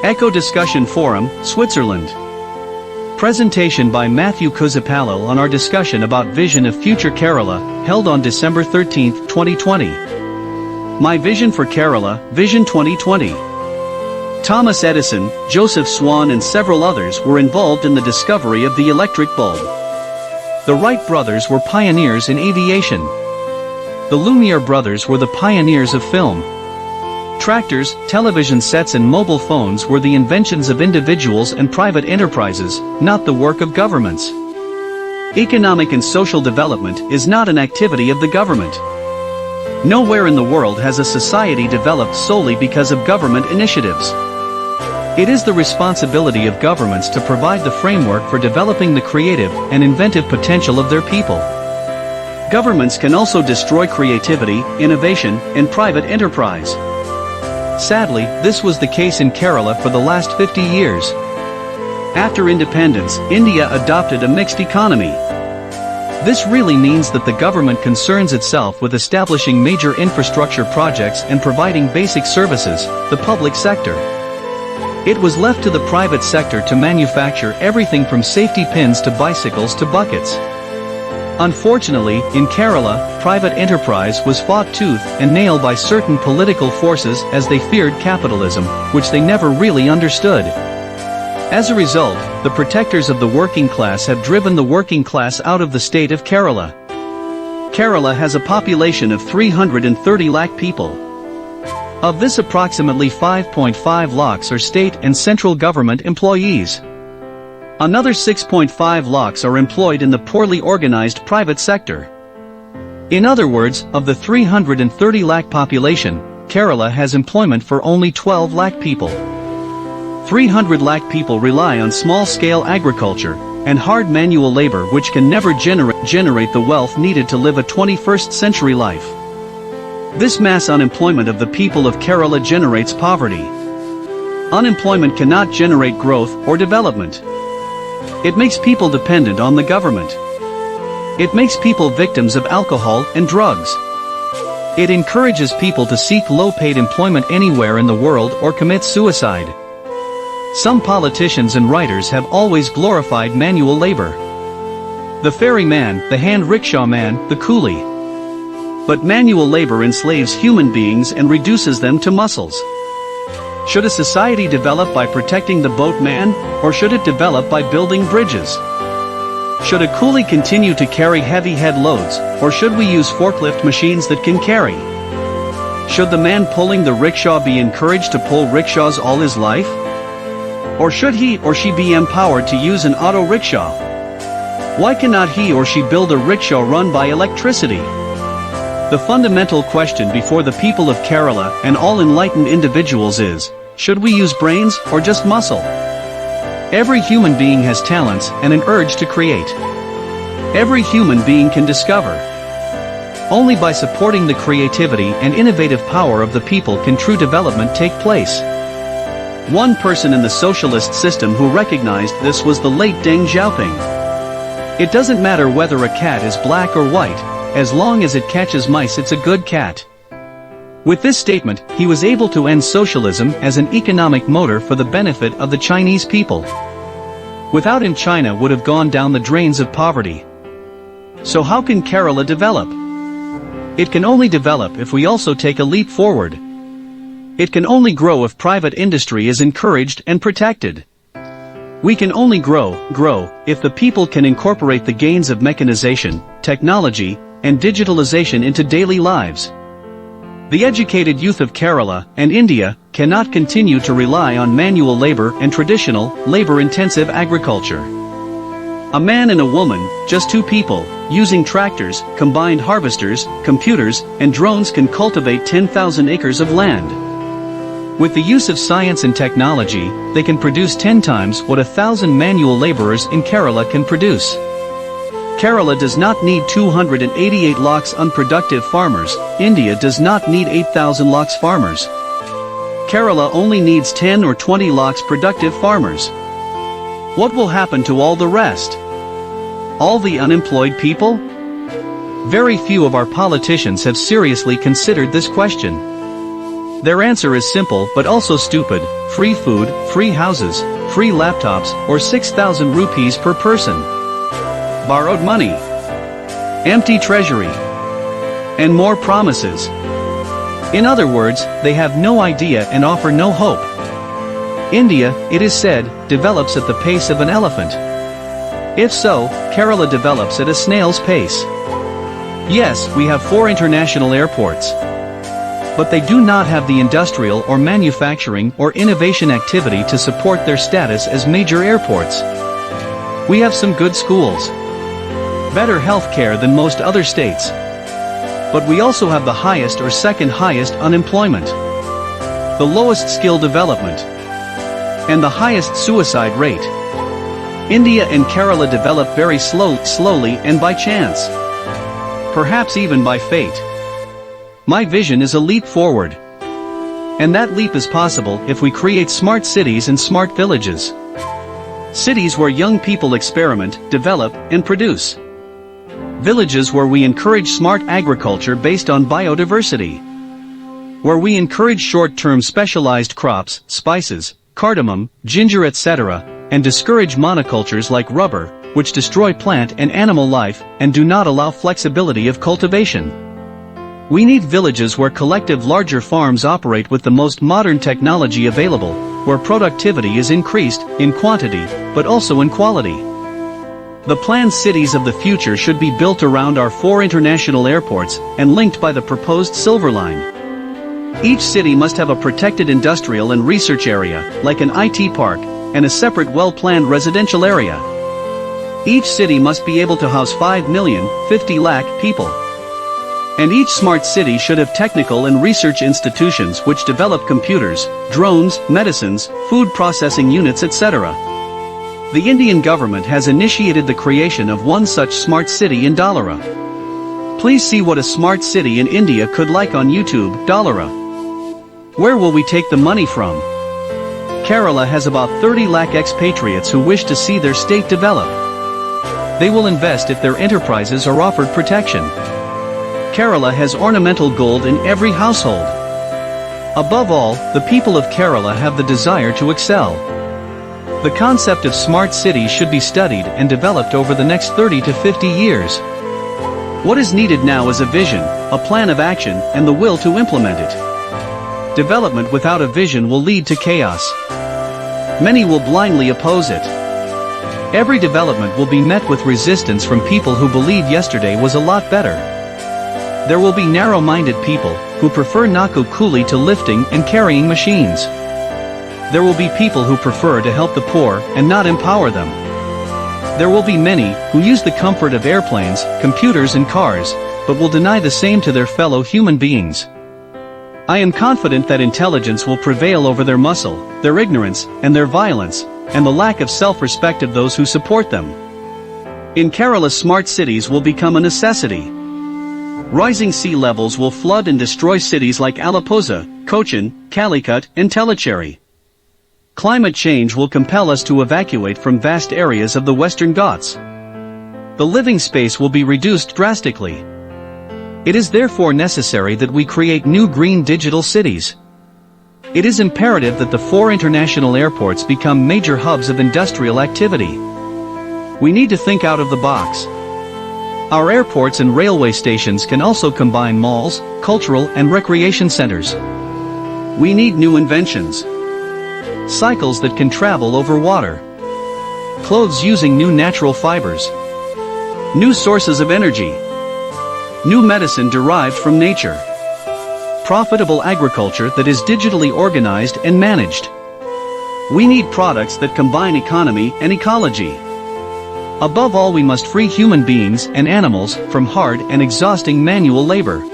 Eco Discussion Forum, Switzerland. Presentation by Matthew Kuzapalil on our discussion about Vision of Future Kerala, held on December 13, 2020. My Vision for Kerala, Vision 2020. Thomas Edison, Joseph Swan and several others were involved in the discovery of the electric bulb. The Wright brothers were pioneers in aviation. The Lumiere brothers were the pioneers of film. Tractors, television sets and mobile phones were the inventions of individuals and private enterprises, not the work of governments. Economic and social development is not an activity of the government. Nowhere in the world has a society developed solely because of government initiatives. It is the responsibility of governments to provide the framework for developing the creative and inventive potential of their people. Governments can also destroy creativity, innovation, and private enterprise. Sadly, this was the case in Kerala for the last 50 years. After independence, India adopted a mixed economy. This really means that the government concerns itself with establishing major infrastructure projects and providing basic services, the public sector. It was left to the private sector to manufacture everything from safety pins to bicycles to buckets. Unfortunately, in Kerala, private enterprise was fought tooth and nail by certain political forces as they feared capitalism, which they never really understood. As a result, the protectors of the working class have driven the working class out of the state of Kerala. Kerala has a population of 330 lakh people. Of this, approximately 5.5 lakhs are state and central government employees. Another 6.5 lakhs are employed in the poorly organized private sector. In other words, of the 330 lakh population, Kerala has employment for only 12 lakh people. 300 lakh people rely on small-scale agriculture and hard manual labor which can never generate the wealth needed to live a 21st century life. This mass unemployment of the people of Kerala generates poverty. Unemployment cannot generate growth or development. It makes people dependent on the government. It makes people victims of alcohol and drugs. It encourages people to seek low-paid employment anywhere in the world or commit suicide. Some politicians and writers have always glorified manual labor. The ferryman, the hand rickshaw man, the coolie. But manual labor enslaves human beings and reduces them to muscles. Should a society develop by protecting the boatman, or should it develop by building bridges? Should a coolie continue to carry heavy head loads, or should we use forklift machines that can carry? Should the man pulling the rickshaw be encouraged to pull rickshaws all his life? Or should he or she be empowered to use an auto rickshaw? Why cannot he or she build a rickshaw run by electricity? The fundamental question before the people of Kerala and all enlightened individuals is, should we use brains or just muscle? Every human being has talents and an urge to create. Every human being can discover. Only by supporting the creativity and innovative power of the people can true development take place. One person in the socialist system who recognized this was the late Deng Xiaoping. It doesn't matter whether a cat is black or white, as long as it catches mice it's a good cat. With this statement, he was able to end socialism as an economic motor for the benefit of the Chinese people. Without him, China would have gone down the drains of poverty. So how can Kerala develop? It can only develop if we also take a leap forward. It can only grow if private industry is encouraged and protected. We can only grow, if the people can incorporate the gains of mechanization, technology, and digitalization into daily lives. The educated youth of Kerala and India cannot continue to rely on manual labor and traditional, labor-intensive agriculture. A man and a woman, just two people, using tractors, combined harvesters, computers, and drones can cultivate 10,000 acres of land. With the use of science and technology, they can produce 10 times what 1,000 manual laborers in Kerala can produce. Kerala does not need 288 lakhs unproductive farmers, India does not need 8,000 lakhs farmers. Kerala only needs 10 or 20 lakhs productive farmers. What will happen to all the rest? All the unemployed people? Very few of our politicians have seriously considered this question. Their answer is simple but also stupid: free food, free houses, free laptops, or 6,000 rupees per person. Borrowed money, empty treasury, and more promises. In other words, they have no idea and offer no hope. India, it is said, develops at the pace of an elephant. If so, Kerala develops at a snail's pace. Yes, we have 4 international airports. But they do not have the industrial or manufacturing or innovation activity to support their status as major airports. We have some good schools, better health care than most other states. But we also have the highest or second highest unemployment, the lowest skill development, and the highest suicide rate. India and Kerala develop very slowly and by chance. Perhaps even by fate. My vision is a leap forward. And that leap is possible if we create smart cities and smart villages. Cities where young people experiment, develop, and produce. Villages where we encourage smart agriculture based on biodiversity. Where we encourage short-term specialized crops, spices, cardamom, ginger, etc., and discourage monocultures like rubber, which destroy plant and animal life and do not allow flexibility of cultivation. We need villages where collective larger farms operate with the most modern technology available, where productivity is increased in quantity, but also in quality. The planned cities of the future should be built around our 4 international airports and linked by the proposed Silver Line. Each city must have a protected industrial and research area, like an IT park, and a separate well-planned residential area. Each city must be able to house 5 million, 50 lakh people. And each smart city should have technical and research institutions which develop computers, drones, medicines, food processing units, etc. The Indian government has initiated the creation of one such smart city in Dholera. Please see what a smart city in India could like on YouTube, Dholera. Where will we take the money from? Kerala has about 30 lakh expatriates who wish to see their state develop. They will invest if their enterprises are offered protection. Kerala has ornamental gold in every household. Above all, the people of Kerala have the desire to excel. The concept of smart cities should be studied and developed over the next 30 to 50 years. What is needed now is a vision, a plan of action, and the will to implement it. Development without a vision will lead to chaos. Many will blindly oppose it. Every development will be met with resistance from people who believe yesterday was a lot better. There will be narrow-minded people who prefer Naku Kuli to lifting and carrying machines. There will be people who prefer to help the poor and not empower them. There will be many who use the comfort of airplanes, computers and cars, but will deny the same to their fellow human beings. I am confident that intelligence will prevail over their muscle, their ignorance, and their violence, and the lack of self-respect of those who support them. In Kerala, smart cities will become a necessity. Rising sea levels will flood and destroy cities like Alappuzha, Cochin, Calicut, and Tellicherry. Climate change will compel us to evacuate from vast areas of the Western Ghats. The living space will be reduced drastically. It is therefore necessary that we create new green digital cities. It is imperative that the 4 international airports become major hubs of industrial activity. We need to think out of the box. Our airports and railway stations can also combine malls, cultural and recreation centers. We need new inventions. Cycles that can travel over water. Clothes using new natural fibers. New sources of energy. New medicine derived from nature. Profitable agriculture that is digitally organized and managed. We need products that combine economy and ecology. Above all, we must free human beings and animals from hard and exhausting manual labor.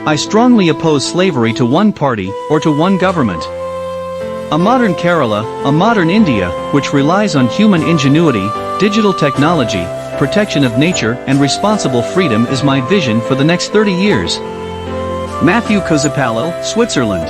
I strongly oppose slavery to one party or to one government. A modern Kerala, a modern India, which relies on human ingenuity, digital technology, protection of nature and responsible freedom is my vision for the next 30 years. Matthew Kozapalil, Switzerland.